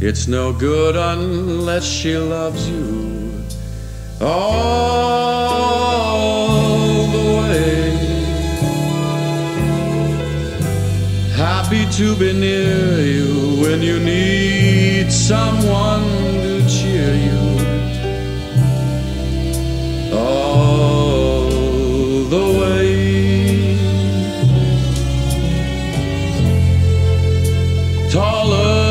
It's no good unless she loves you all the way. Happy to be near you when you need someone to cheer you all the way. Taller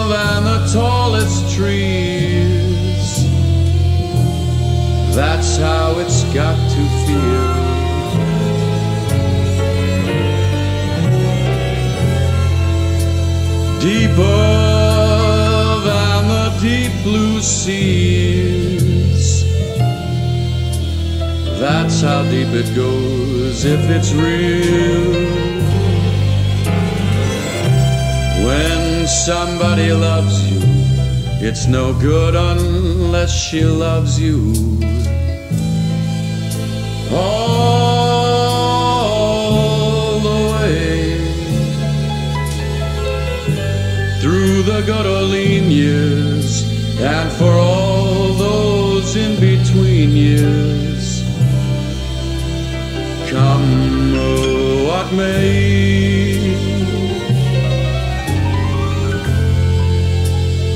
than the tallest trees, that's how it's got to feel. Deeper than the deep blue seas, that's how deep it goes if it's real. When somebody loves you, it's no good unless she loves you all the way. Through the good or lean years, and for all those in between years, come what may.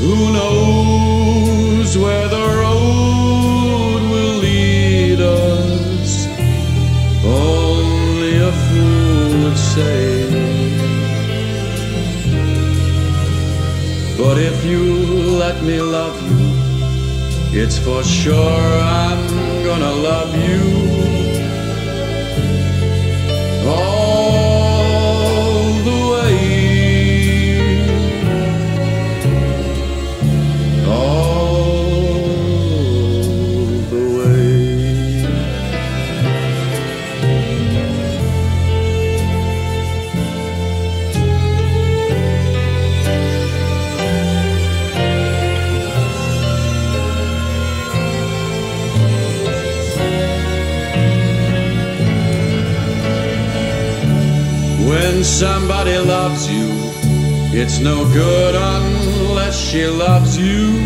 Who knows where the road will lead us? Only a fool would say. But if you let me love you, it's for sure I'm gonna love you all the way. When somebody loves you, it's no good unless she loves you